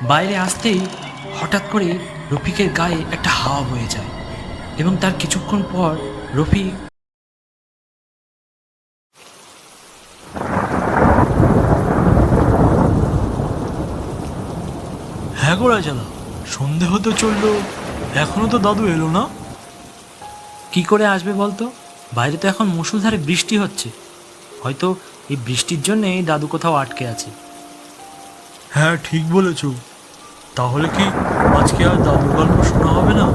বাইরে আসতেই হঠাৎ করে রফিকের গায়ে একটা হাওয়া বয়ে যায় এবং তার কিছুক্ষণ পর রফিক হ্যাঁ গো রাজানা, সন্ধে হতে চললো, এখনো তো দাদু এলো না। কি করে আসবে বলতো? বাইরে তো এখন মুষলধারে বৃষ্টি হচ্ছে, হয়তো এই বৃষ্টির জন্যে দাদু কোথাও আটকে আছে। হ্যাঁ ঠিক বলেছ। তাহলে কি আজকে আর দাদুর গল্প শোনা হবে না?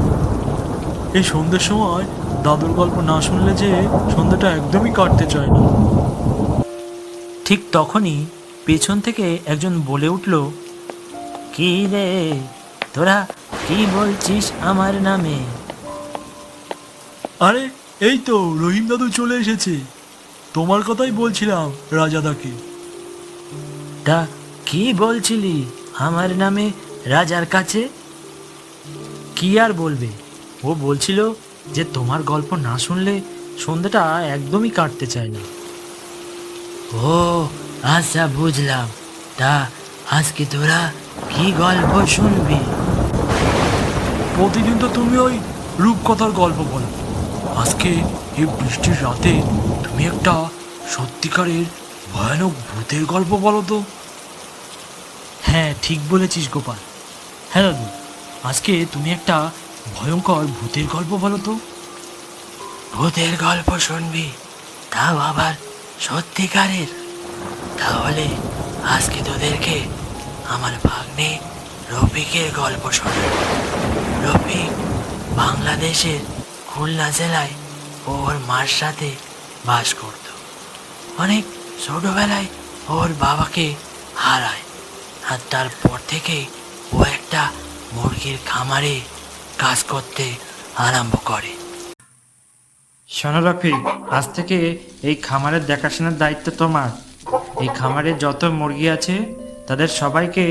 এই সন্ধ্যের সময় দাদুর গল্প না শুনলে যে সন্ধ্যাটা একদমই কাটতে চায় না। ঠিক তখনই পেছন থেকে একজন বলে উঠল, কি রে, তোরা কি বলছিস আমার নামে? আরে এই তো রহিম দাদু চলে এসেছে, তোমার কথাই বলছিলাম রাজাদাকে। তা কি বলছিলি আমার নামে রাজার কাছে? কি আর বলবে, ও বলছিল যে তোমার গল্প না শুনলে সন্ধ্যাটা একদমই কাটতে চায় না। ও আচ্ছা, বুঝলাম। তা আজকে তোরা কি গল্প শুনবি? প্রতিদিন তো তুমি ওই রূপকথার গল্প বলো, আজকে এই বৃষ্টির রাতে তুমি একটা সত্যিকারের ভয়ানক ভূতের গল্প বলো তো। হ্যাঁ ঠিক বলেছিস গোপাল। হ্যাঁ দাদু, আজকে তুমি একটা ভয়ঙ্কর ভূতের গল্প বলো তো। ভূতের গল্প শুনবি, তাও আবার সত্যিকারের? তাহলে আজকে তোদেরকে আমার ভাগ্নে রফিকের গল্প শোনাব। রফিক বাংলাদেশের খুলনা জেলায় ওর মার সাথে বাস করত। অনেক ছোটবেলায় ওর বাবাকে হারায়, আর তারপর থেকে ও একটা মুরগির খামারে কাজ করতে আরম্ভ করে। শোনো রফিক, আজ থেকে এই খামারের দেখাশোনার দায়িত্ব তোমার। এই খামারে যত মুরগি আছে তাদের সবাইকে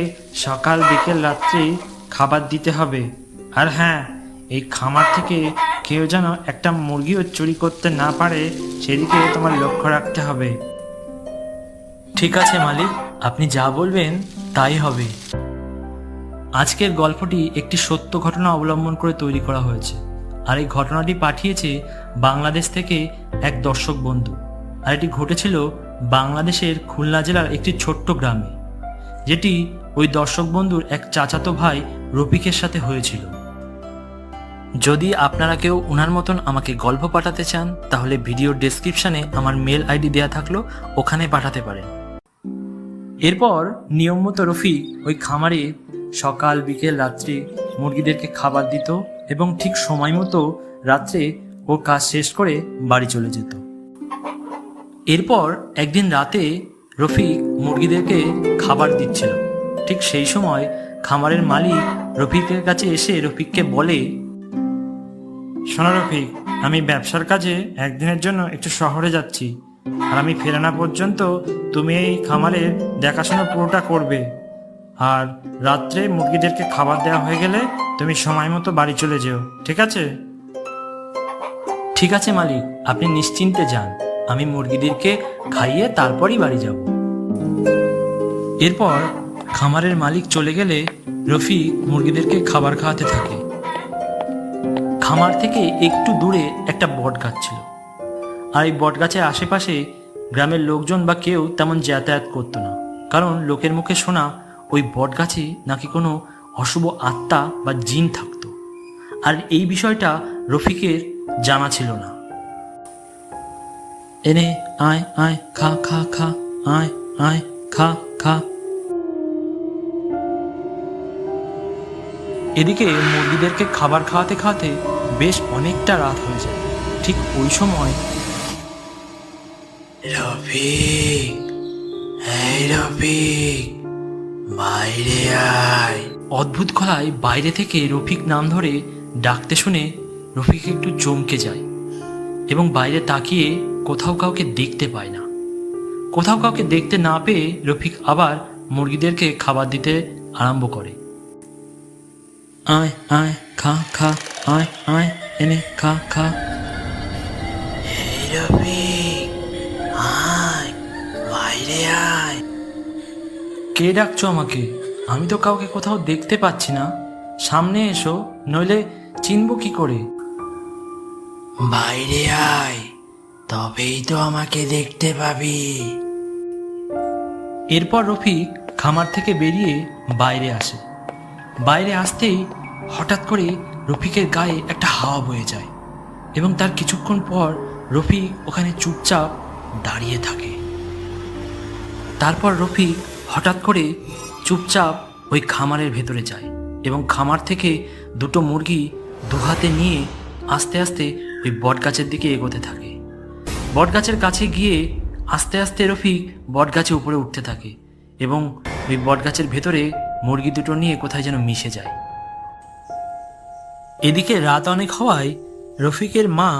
সকাল বিকেল রাত্রি খাবার দিতে হবে। আর হ্যাঁ, এই খামার থেকে কেউ যেন একটা মুরগিও চুরি করতে না পারে সেদিকে তোমার লক্ষ্য রাখতে হবে। ঠিক আছে মালিক, আপনি যা বলবেন তাই হবে। আজকের গল্পটি একটি সত্য ঘটনা অবলম্বন করে তৈরি করা হয়েছে, আর এই ঘটনাটি পাঠিয়েছে বাংলাদেশ থেকে এক দর্শক বন্ধু। আর এটি ঘটেছিল বাংলাদেশের খুলনা জেলার একটি ছোট্ট গ্রামে, যেটি ওই দর্শক বন্ধুর এক চাচাতো ভাই রফিকের সাথে হয়েছিল। যদি আপনারা কেউ ওনার মতন আমাকে গল্প পাঠাতে চান, তাহলে ভিডিওর ডেসক্রিপশানে আমার মেল আইডি দেওয়া থাকলো, ওখানে পাঠাতে পারেন। এরপর নিয়ম মতো রফিক ওই খামারে সকাল বিকেল রাত্রে মুরগিদেরকে খাবার দিত এবং ঠিক সময় মতো রাত্রে ও কাজ শেষ করে বাড়ি চলে যেত। এরপর একদিন রাতে রফিক মুরগিদেরকে খাবার দিচ্ছিল। ঠিক সেই সময় খামারের মালিক রফিকের কাছে এসে রফিককে বলে, শোনো রফিক, আমি ব্যবসার কাজে একদিনের জন্য একটু শহরে যাচ্ছি, আর আমি ফেরানো পর্যন্ত তুমি এই খামারের দেখাশোনা পুরোটা করবে। আর রাত্রে মুরগিদেরকে খাবার দেওয়া হয়ে গেলে তুমি সময় মতো বাড়ি চলে যেও, ঠিক আছে? ঠিক আছে মালিক, আপনি নিশ্চিন্তে যান, আমি মুরগিদেরকে খাইয়ে তারপরই বাড়ি যাব। এরপর খামারের মালিক চলে গেলে রফিক মুরগিদেরকে খাবার খাওয়াতে থাকে। খামার থেকে একটু দূরে একটা বট গাছ ছিল, আর এই বট গাছের আশেপাশে গ্রামের লোকজন বা কেউ তেমন যাতায়াত করতো না, কারণ লোকের মুখে শোনা ওই বট গাছে নাকি কোনো অশুভ আত্মা বা জিন থাকতো। আর এই বিষয়টা রফিকের জানা ছিল না। এনে আয় আয় খা খা খা, আয় আয় খা খা। এদিকে মুরগিদেরকে খাবার খাওয়াতে খাওয়াতে বেশ অনেকটা রাত হয়ে যায়। ঠিক ওই সময় রফিক, এই রফিক, বাইরে আয়। অদ্ভুত গলায় বাইরে থেকে রফিক নাম ধরে ডাকতে শুনে রফিক একটু চমকে যায় এবং বাইরে তাকিয়ে কোথাও কাউকে দেখতে পায় না। কোথাও কাউকে দেখতে না পেয়ে রফিক আবার মুরগিদেরকে খাবার দিতে আরম্ভ করে। আয় আয় খা খা, আয় আয় এনে খা খা। এই রফিক, আয় বাইরে আয়। কে ডাকছো আমাকে? আমি তো কাউকে কোথাও দেখতে পাচ্ছি না। সামনে এসো, নইলে চিনব কি করে? বাইরে আয়, তবেই তো আমাকে দেখতে পাবি। এরপর রফিক খামার থেকে বেরিয়ে বাইরে আসে। বাইরে আসতেই হঠাৎ করে রফিকের গায়ে একটা হাওয়া বয়ে যায় এবং তার কিছুক্ষণ পর রফিক ওখানে চুপচাপ দাঁড়িয়ে থাকে। তারপর রফিক হঠাৎ করে চুপচাপ ওই খামারের ভেতরে যায় এবং খামার থেকে দুটো মুরগি দুহাতে নিয়ে আস্তে আস্তে ওই বটগাছের দিকে এগোতে থাকে। বটগাছের কাছে গিয়ে আস্তে আস্তে রফিক বটগাছে উপরে উঠতে থাকে এবং ওই বটগাছের ভেতরে মুরগি দুটো নিয়ে কোথায় যেন মিশে যায়। এদিকে রাত অনেক হওয়ায় রফিকের মা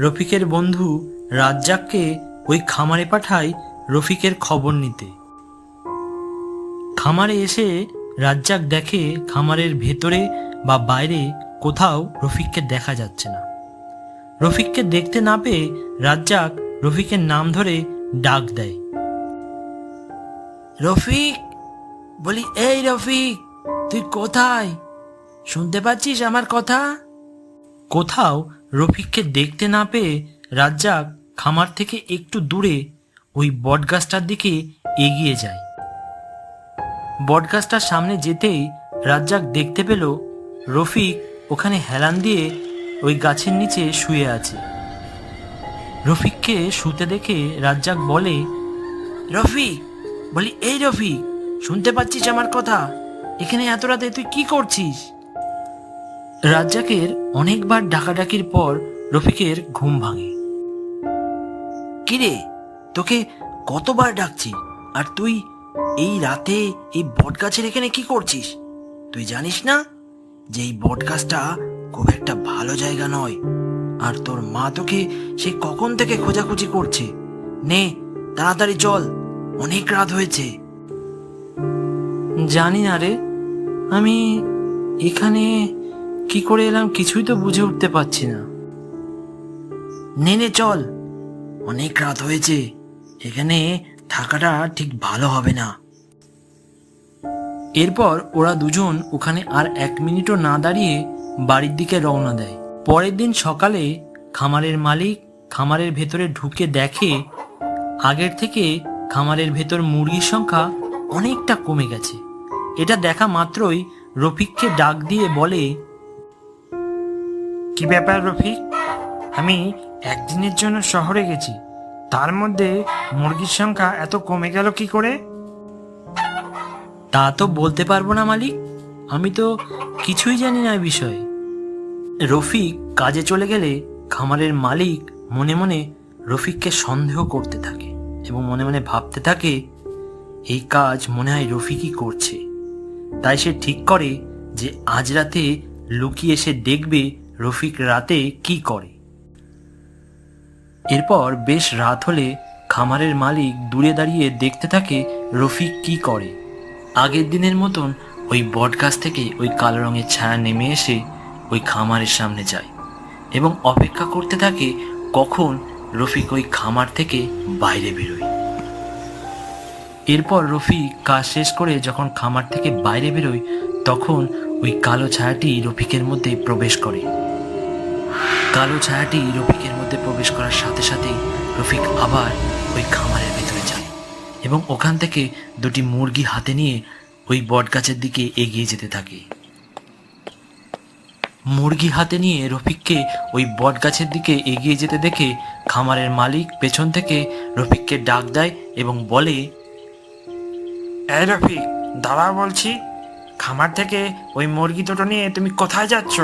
রফিকের বন্ধু রাজ্জাককে ওই খামারে পাঠায় রফিকের খবর নিতে। খামারে এসে রাজ্জাক দেখে খামারের ভেতরে বা বাইরে কোথাও রফিককে দেখা যাচ্ছে না। রফিককে দেখতে না পেয়ে রাজ্জাক রফিকের নাম ধরে ডাক দেয়। রফিক, বলি এই রফিক, তুই কোথায়? শুনতে পাচ্ছিস আমার কথা? কোথাও রফিককে দেখতে না পেয়ে রাজ্জাক খামার থেকে একটু দূরে ওই বটগাছটার দিকে এগিয়ে যায়। বটগাছটার সামনে যেতেই রাজ্জাক দেখতে পেল রফিক ওখানে হেলান দিয়ে ওই গাছের নিচে শুয়ে আছে। রফিককে শুতে দেখে রাজ্জাক বলে, রফিক, বলি এই রফিক, শুনতে পাচ্ছিস আমার কথা? এখানে এত রাতে তুই কি করছিস? রাজ্জাকের অনেকবার ডাকাডাকির পর রফিকের ঘুম ভাঙে। কিরে, তোকে কতবার ডাকছি, আর তুই এই রাতে এই বটগাছের এখানে কি করছিস? তুই জানিস না যে এই বটগাছটা খুব একটা ভালো জায়গা নয়, আর তোর মা তোকে সে কখন থেকে খোঁজাখুঁজি করছে। নে তাড়াতাড়ি চল, অনেক রাত হয়েছে। জানি না রে, আমি এখানে কি করে এলাম কিছুই তো বুঝে উঠতে পারছি না। নে নে চল, অনেক রাত হয়েছে, এখানে থাকাটা ঠিক ভালো হবে না। এরপর ওরা দুজন ওখানে আর 1 মিনিটও না দাঁড়িয়ে বাড়ির দিকে রওনা দেয়। পরের দিন সকালে খামারের মালিক খামারের ভেতরে ঢুকে দেখে আগের থেকে খামারের ভেতর মুরগির সংখ্যা অনেকটা কমে গেছে। এটা দেখা মাত্রই রফিককে ডাক দিয়ে বলে, কি ব্যাপার রফিক, আমি একদিনের জন্য শহরে গেছি, তার মধ্যে মুরগির সংখ্যা এত কমে গেল কি করে? তা তো বলতে পারবো না মালিক, আমি তো কিছুই জানি না এই বিষয়ে। রফিক কাজে চলে গেলে খামারের মালিক মনে মনে রফিককে সন্দেহ করতে থাকে এবং মনে মনে ভাবতে থাকে এই কাজ মনে হয় রফিকই করছে। তাই সে ঠিক করে যে আজ রাতে লুকিয়ে এসে দেখবে রফিক রাতে কি করে। এরপর বেশ রাত হলে খামারের মালিক দূরে দাঁড়িয়ে দেখতে থাকে রফিক কি করে। আগের দিনের মতন ওই বটগাছ থেকে ওই কালো রঙের ছায়া নেমে এসে ওই খামারের সামনে যায় এবং অপেক্ষা করতে থাকে কখন রফিক ওই খামার থেকে বাইরে বেরোয়। এরপর রফিক কাজ শেষ করে যখন খামার থেকে বাইরে বেরোয় তখন ওই কালো ছায়াটি রফিকের মধ্যে প্রবেশ করে। কালো ছায়াটি রফিকের মধ্যে প্রবেশ করার সাথে সাথেই রফিক আবার ওই খামারের ভেতরে যায় এবং ওখান থেকে 2টি মুরগি হাতে নিয়ে ওই বটগাছের দিকে এগিয়ে যেতে থাকে। মুরগি হাতে নিয়ে রফিককে ওই বটগাছের দিকে এগিয়ে যেতে দেখে খামারের মালিক পেছন থেকে রফিককে ডাক দেয় এবং বলে, এই রফিক, দাঁড়া বলছি, খামার থেকে ওই মুরগি দুটো নিয়ে তুমি কোথায় যাচ্ছ?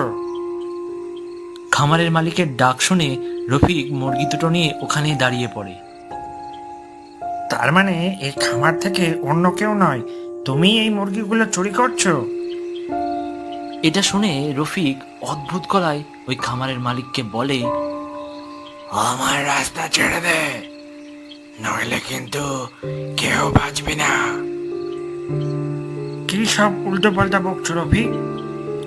খামারের মালিকের ডাক শুনে রফিক মুরগি দুটো নিয়ে ওখানেই দাঁড়িয়ে পড়ে। তার মানে এই খামার থেকে অন্য কেউ নয়, তুমি এই মুরগিগুলো চুরি করছো? এটা শুনে রফিক অদ্ভুত গলায় ওই খামারের মালিককে বলে, আমার রাস্তা ছেড়ে দে, নইলে কিন্তু কেউ বাঁচবে না। কি সব উল্টো পাল্টা বকছো রফিক?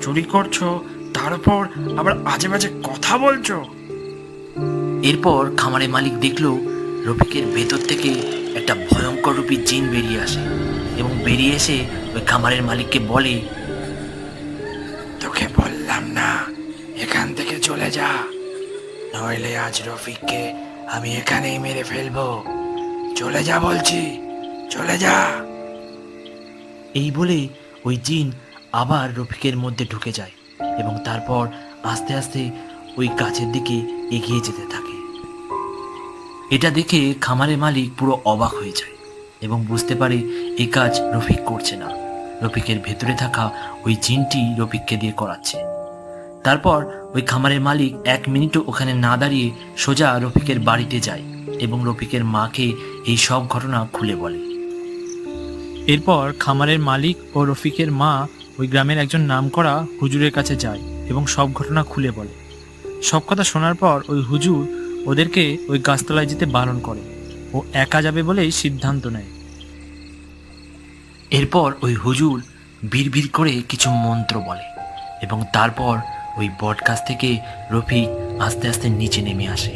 চুরি করছো, তার উপর আবার আজে বাজে কথা বলছো? এরপর খামারের মালিক দেখলো রফিকের ভেতর থেকে একটা ভয়ঙ্কর রূপী জিন বেরিয়ে আসে এবং বেরিয়ে এসে ওই খামারের মালিককে বলে, তোকে বললাম না এখান থেকে চলে যা, নইলে আজ রফিককে আমি এখানেই মেরে ফেলবো। চলে যা বলছি, চলে যা। এই বলে ওই জিন আবার রফিকের মধ্যে ঢুকে যায় এবং তারপর আস্তে আস্তে ওই গাছের দিকে এগিয়ে যেতে থাকে। এটা দেখে খামারের মালিক পুরো অবাক হয়ে যায় এবং বুঝতে পারে এই কাজ রফিক করছে না, রফিকের ভেতরে থাকা ওই জিনটি রফিককে দিয়ে করাচ্ছে। তারপর ওই খামারের মালিক 1 মিনিটও ওখানে না দাঁড়িয়ে সোজা রফিকের বাড়িতে যায় এবং রফিকের মাকে এই সব ঘটনা খুলে বলে। এরপর খামারের মালিক ও রফিকের মা ওই গ্রামের একজন নামকরা হুজুরের কাছে যায় এবং সব ঘটনা খুলে বলে। সব কথা শোনার পর ওই হুজুর ওদেরকে ওই গাছতলায় যেতে বারণ করে ও একা যাবে বলেই সিদ্ধান্ত নেয়। এরপর ওই হুজুর বিড়বিড় করে কিছু মন্ত্র বলে এবং তারপর ওই বট গাছ থেকে রফিক আস্তে আস্তে নিচে নেমে আসে।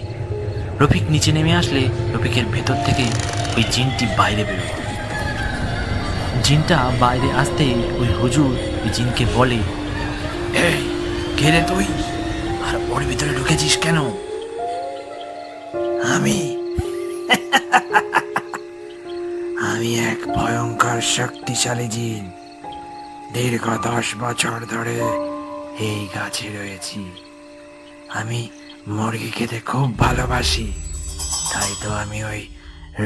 রফিক নিচে নেমে আসলে রফিকের ভেতর থেকে ওই জিনটি বাইরে বেরোয়। জিনটা বাইরে আসতে ওই হুজুর ওই জিনকে বলে, এই কে রে তুই, আর ওর ভিতরে ঢুকেছিস কেন? আমি আমি এক ভয়ঙ্কর শক্তিশালী জিন, দীর্ঘ 10 বছর ধরে এই গাছে রয়েছি। আমি মুরগি খেতে খুব ভালোবাসি, তাই তো আমি ওই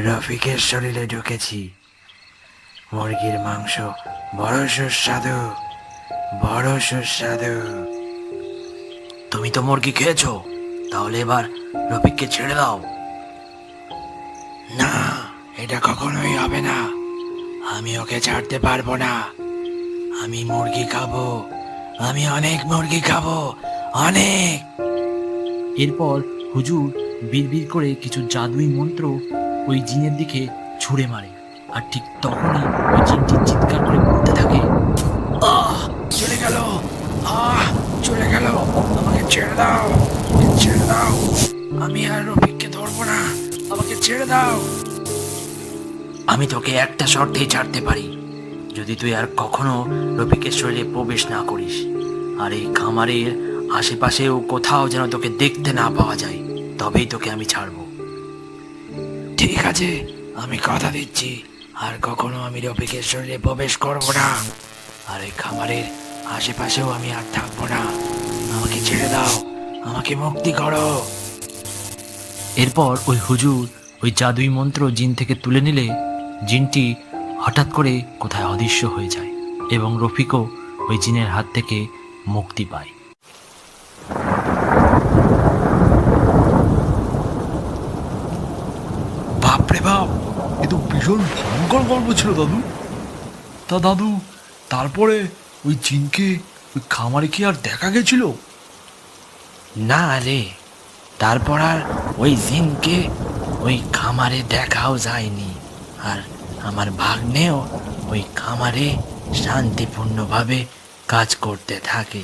রফিকের শরীরে ঢুকেছি। মুরগির মাংস বড় সুস্বাদু, বড় সুস্বাদু। তুমি তো মুরগি খেয়েছো, তাহলে এবার রফিককে ছেড়ে দাও। না, এটা কখনোই হবে না, আমি ওকে ছাড়তে পারবো না। আমি মুরগি খাবো, আমি অনেক মুরগি খাবো, অনেক। এরপর হুজুর বিড়বিড় করে কিছু জাদুই মন্ত্র ওই জিনের দিকে ছুঁড়ে মারে, আর ঠিক তখনই ওই জিনটি চিৎকার করে বলতে থাকে, আহ চলে গেল, আহ চলে গেল, আমাকে ছেড়ে দাও, আমাকে ছেড়ে দাও, আমি আর রফিককে ধরবো না, আমাকে ছেড়ে দাও। আমি তোকে একটা শর্তেই ছাড়তে পারি, যদি তুই আর কখনো রফিকের শরীরে প্রবেশ না করিস, আর এই খামারের আশেপাশেও কোথাও যেন তোকে দেখতে না পাওয়া যায়, তবেই তোকে আমি ছাড়বো। ঠিক আছে, আমি কথা দিচ্ছি, আর কখনো আমি রফিকের শরীরে প্রবেশ করবো না, আর এই খামারের আশেপাশেও আমি আর থাকবো না। আমাকে ছেড়ে দাও, আমাকে মুক্তি করো। এরপর ওই হুজুর ওই জাদুই মন্ত্র জিন থেকে তুলে নিলে জিনটি হঠাৎ করে কোথায় অদৃশ্য হয়ে যায় এবং রফিকও ওই জিনের হাত থেকে মুক্তি পায়। বাপরে বাপ, এ তো ভীষণ ভয়ঙ্কর গল্প ছিল দাদু। তা দাদু, তারপরে ওই জিনকে ওই খামারে কি আর দেখা গেছিল? না রে, তারপর আর ওই জিনকে ওই খামারে দেখাও যায়নি, আর আমার ভাগ্নেও ওই খামারে শান্তিপূর্ণভাবে কাজ করতে থাকে।